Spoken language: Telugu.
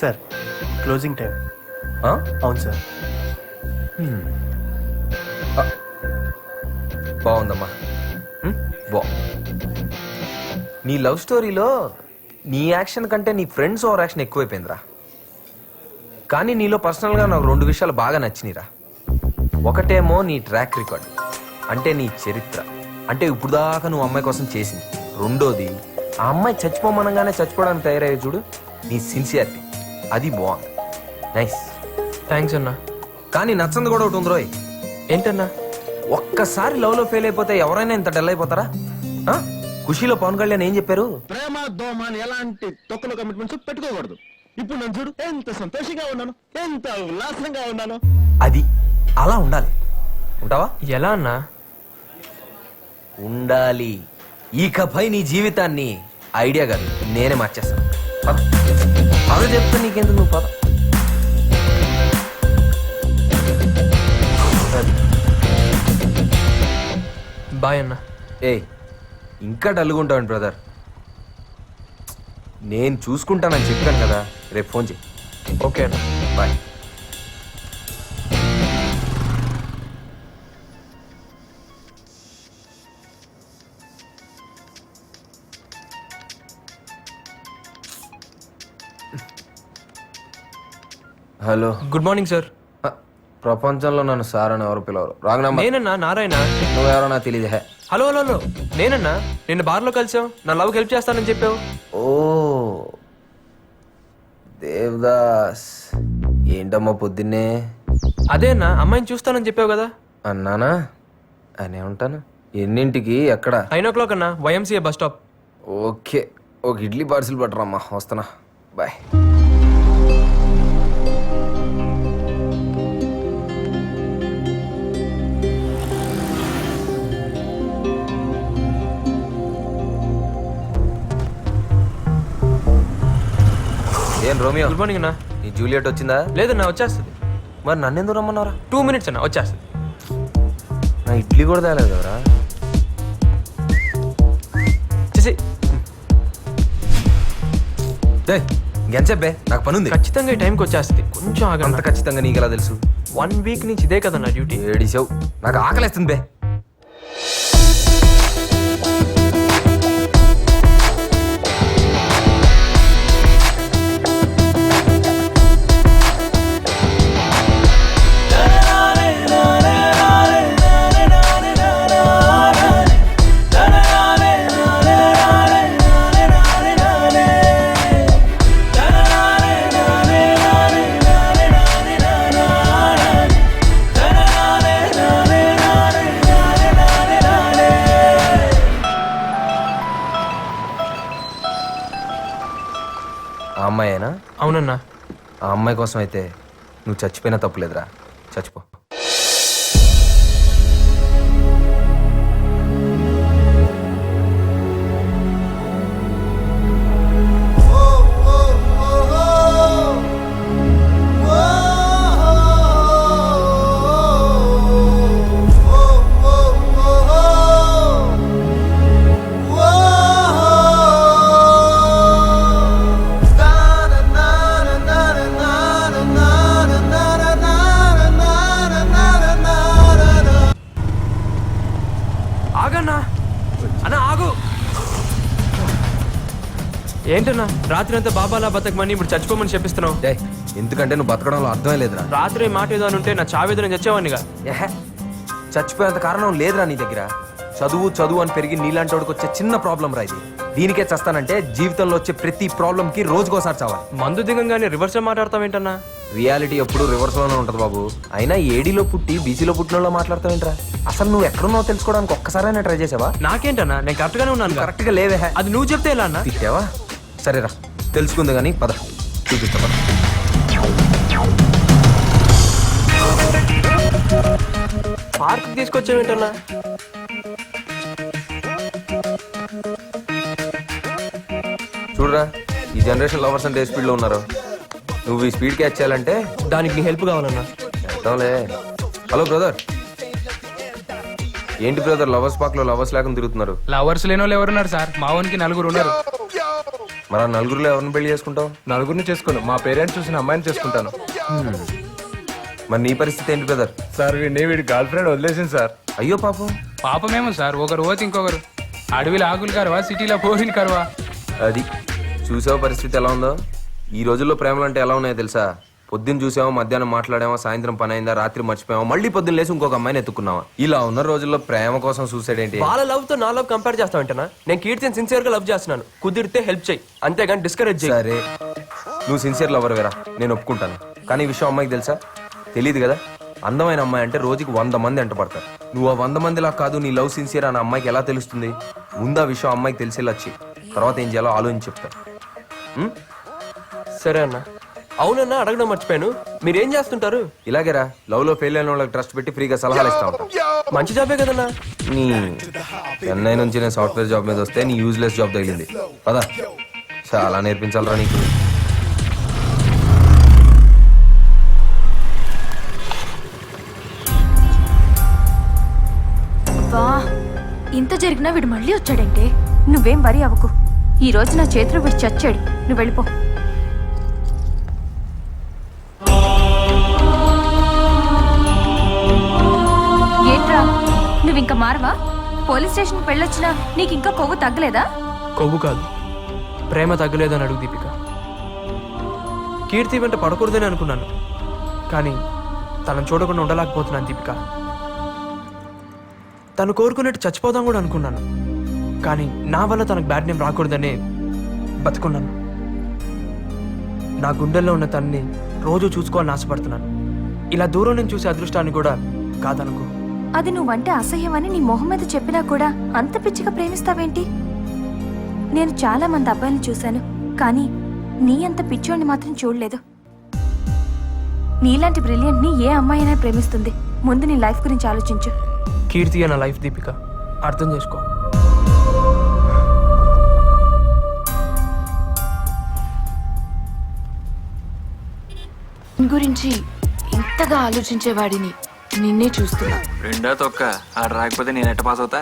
Sir closing time. అవును సార్. బాగుందమ్మా. నీ లవ్ స్టోరీలో నీ యాక్షన్ కంటే నీ ఫ్రెండ్స్ ఓవర్ యాక్షన్ ఎక్కువైపోయిందిరా. కానీ నీలో పర్సనల్గా నాకు 2 విషయాలు బాగా నచ్చినాయిరా. ఒకటేమో నీ ట్రాక్ రికార్డ్, అంటే నీ చరిత్ర, అంటే ఇప్పుడు దాకా నువ్వు అమ్మాయి కోసం చేసింది. రెండోది, ఆ అమ్మాయి చచ్చిపోమనగానే చచ్చిపోవడానికి తయారయ్యే చూడు, నీ సిన్సియారిటీ, అది బాగుంది. నైస్. థ్యాంక్స్ అన్నా. కానీ నచ్చంది కూడా ఒకటి ఉంది రోయ్. ఏంటన్నా? ఒక్కసారి లవ్ లో ఫెయిల్ అయిపోతే ఎవరైనా ఇంత డల్ అయిపోతారా? ఖుషీలో పవన్ కళ్యాణ్ ఏం చెప్పారు? ప్రేమ దోమ అని ఎలాంటి తొక్కలు కమిట్మెంట్స్ పెట్టుకోకూడదు. ఇప్పుడు నన్ను చూడు, ఎంత సంతోషంగా ఉన్నాను, ఎంత ఉల్లాసంగా ఉన్నాను. అది అలా ఉండాలి. ఉంటావా? ఎలా అన్నా? ఉండాలి. ఇకపై నీ జీవితాన్ని ఐడియా కాదు, నేనే మార్చేస్తాను. పద. అదే చెప్తా నీకెందుకు, నువ్వు పద. బాయ్ అన్నా. ఏయ్, ఇంకా డల్గుంటావండి బ్రదర్. నేను చూసుకుంటానని చెప్పాను కదా, రేపు ఫోన్ చేయి. ఓకే అన్నా. Bye. Hello. Good morning sir. ప్రపంచంలో నన్ను సార్ అని ఎవరు పిలవరు. Wrong number. నేనన్నా నారాయణ. నువ్వెవరో నాకు తెలియదు. హలో హలో హలో, నేనన్నా. నిన్న బార్లో కలిసావు, నా లవ్కి హెల్ప్ చేస్తానని చెప్పావు. ఓ దేవదాస్, ఏంటమ్మా పొద్దున్నే? అదే అన్నా, అమ్మాయిని చూస్తానని చెప్పావు కదా. అన్నానా? అనే ఉంటాను. ఎన్నింటికి? ఎక్కడ? 9 o'clock అన్నా, YMCA బస్ స్టాప్. ఓకే, ఒక ఇడ్లీ పార్సిల్ పట్టరమ్మా, వస్తానా. బాయ్. ఏం రోమియో? గుడ్ మార్నింగ్ అన్నా. నీ జూలియట్ వచ్చిందా? లేదన్నా, వచ్చేస్తుంది. మరి నన్ను ఎందుకు రమ్మన్నారా? 2 minutes అన్నా, వచ్చేస్తుంది. నా ఇడ్లీ కూడా తేలేదు కదరా. చేసి ఇంకెంతసేపే, నాకు పని ఉంది. ఖచ్చితంగా ఈ టైంకి వచ్చేస్తుంది. కొంచెం అంత ఆగండి. ఖచ్చితంగా నీకు ఎలా తెలుసు? 1 week నుంచి ఇదే కదన్నా డ్యూటీ. ఏడిసావు, నాకు ఆకలేస్తుంది బే. ఆ అమ్మాయేనా? అవునన్నా. ఆ అమ్మాయి కోసం అయితే నువ్వు చచ్చిపోయినా తప్పులేదురా. చచ్చిపో. ఆగన్నా అన్నా, ఆగు. ఏంటన్నా రాత్రి అంతా బాబాలా బతకమని ఇప్పుడు చచ్చిపోమని చెప్పిస్తున్నావు? ఎందుకంటే నువ్వు బతకడంలో అర్థమే లేదురా. రాత్రి మాట ఏదో అని ఉంటే నా చావేదో నేను చచ్చేవాడినిగా. చచ్చిపోయేంత కారణం లేదురా నీ దగ్గర. చదువు చదువు అని పెరిగి నీలాంటి వాడికి వచ్చే చిన్న ప్రాబ్లం రా ఇది. దీనికే చస్తానంటే జీవితంలో వచ్చే ప్రతి ప్రాబ్లం కి రోజుకోసారి చావాలి. మందు దిగంగానే రివర్స్ మాట్లాడతావేంటన్నా? రియాలిటీ ఎప్పుడు రివర్స్ లోనే ఉంటది బాబు. అయినా ఏడీలో పుట్టి బీసీలో పుట్టినలో మాట్లాడతావేంట్రా? అసలు నువ్వు ఎక్కడున్నావు తెలుసుకోవడానికి ఒక్కసారైనా ట్రై చేసావా? నాకేంటన్నా, నేను కరెక్ట్ గానే ఉన్నాను. కరెక్ట్ గా లేవే. అది నువ్వు చెప్తే ఎలా అన్నా? తిట్టావా? సరేరా, తెలుసుకుంది కానీ పద, చూపిస్తా పద. పార్క్ తీసుకొచ్చావేంటన్నా? చూడరా, ఈ జనరేషన్ లవర్స్ అంటే ఏ స్పీడ్ లో ఉన్నారు. నువ్వు ఈ స్పీడ్ క్యాచ్ చేయాలంటే దానికి నీ హెల్ప్ కావాలన్నా. చేద్దాంలే. Hello brother. ఏంటి బ్రదర్, లవర్స్ పార్క్ లో లవర్స్ లేకుండా తిరుగుతున్నారు? లవర్స్ లేని వాళ్ళు ఎవరున్నారు సార్? మా వానికి 4 ఉన్నారు. మరి ఆ నలుగురిలో ఎవరిని పెళ్లి చేసుకుంటావు? నలుగురిని చేసుకోను, మా పేరెంట్స్ చూసిన అమ్మాయిని చేసుకుంటాను. మరి నీ పరిస్థితి ఏంటి బ్రదర్? సార్ వీడి గర్ల్ ఫ్రెండ్ వదిలేసింది సార్. అయ్యో పాపం. పాపమేమో సార్, ఒకరు పోతే ఇంకొకరు. అడవిలో ఆకులు కరవా, సిటీలో పోరిని కరవా. అది చూసావు పరిస్థితి ఎలా ఉందో. ఈ రోజుల్లో ప్రేమలు అంటే ఎలా ఉన్నాయో తెలుసా? పొద్దున్న చూసామో, మధ్యాహ్నం మాట్లాడామో, సాయంత్రం పని అయిందా, రాత్రి మర్చిపోయామో, మళ్ళీ పొద్దున్న లేసి ఇంకొక అమ్మాయిని ఎత్తుకున్నావా. ఇలా ఉన్న రోజుల్లో ప్రేమ కోసం సూసైడ్ ఏంటి? వాళ్ళ లవ్ తో నా లవ్ కంపేర్ చేస్తావంటనా? నేను కీర్తిని సిన్సియర్ గా లవ్ చేస్తున్నాను. కుదిరితే హెల్ప్ చేయి, అంతేగాని డిస్కరేజ్ చేయి. సరే, నువ్వు సిన్సియర్ లవర్ వేరా, నేను ఒప్పుకుంటాను. కానీ ఈ విషయం అమ్మాయికి తెలుసా? తెలియదు కదా. అందమైన అమ్మాయి అంటే రోజుకి 100 మంది ఎంట పడతారు. నువ్వు ఆ 100 మందిలా కాదు, నీ లవ్ సిన్సియర్ అని అమ్మాయికి ఎలా తెలుస్తుంది? ముందు ఆ విషయం అమ్మాయికి తెలిసేలా వచ్చి తర్వాత ఏం చేయాలో ఆలోచించి చెప్తా. సరే అన్న. అవునన్నా, అడగడం మర్చిపోయాను, మీరేం చేస్తుంటారు? ఇలాగేరా, లవ్ లో ఫెయిల్ అయిన వాళ్ళకి ట్రస్ట్ పెట్టి ఫ్రీగా సలహాలు ఇస్తా ఉంటాం. మంచి జాబే కదన్నా. నీ చెన్నై నుంచి నేను సాఫ్ట్వేర్ జాబ్ మీద వస్తే నీ యూజ్లెస్ జాబ్ తగిలింది. పదా, చాలా నేర్పించాలరా నీకు. వా, ఇంత జరిగినా వీడు మళ్ళీ వచ్చాడంటే. నువ్వేం వరి అవ్వకు, ఈ రోజు నా చేతిలో వీడు చచ్చాడు. నువ్వు వెళ్ళిపో. ఏంట్రా, నువ్వు ఇంకా మారవా? పోలీస్ స్టేషన్కి వెళ్ళొచ్చినా నీకు ఇంకా కొవ్వు తగ్గలేదా? కొవ్వు కాదు, ప్రేమ తగ్గలేదని అడుగు దీపిక. కీర్తి వెంట పడకూడదని అనుకున్నాను, కానీ తనను చూడకుండా ఉండలేకపోతున్నాను దీపిక. తను కోరుకున్నట్టు చచ్చిపోదాం కూడా అనుకున్నాను, కానీ నా వల్ల తనకు బ్యాడ్ నేమ్ రాకూడదనే బతుకున్నాను. నా గుండెల్లో ఉన్న తనని రోజు చూసుకోవాలని ఆశపడుతున్నాను. ఇలా దూరం నుంచి చూసే అదృష్టాన్ని కూడా కాదనుకో. అది నువ్వంటే అసహ్యమని నీ మొహం మీద చెప్పినా కూడా అంత పిచ్చిగా ప్రేమిస్తావేంటి? నేను చాలా మంది అబ్బాయిలను చూశాను, కానీ నీ అంత పిచ్చోడిని మాత్రం చూడలేదు. నీలాంటి బ్రిలియంట్ ని ఏ అమ్మాయి అయినా ప్రేమిస్తుంది. ముందు నీ లైఫ్ గురించి ఆలోచించు. కీర్తి నా లైఫ్ దీపిక, అర్థం చేసుకో. గురించి ఇంతగా ఆలోచించేవాడిని నిన్నే చూస్తున్నా. రెండో తొక్క ఆడ రాకపోతే నేను ఎట్ట పాస్ అవుతా?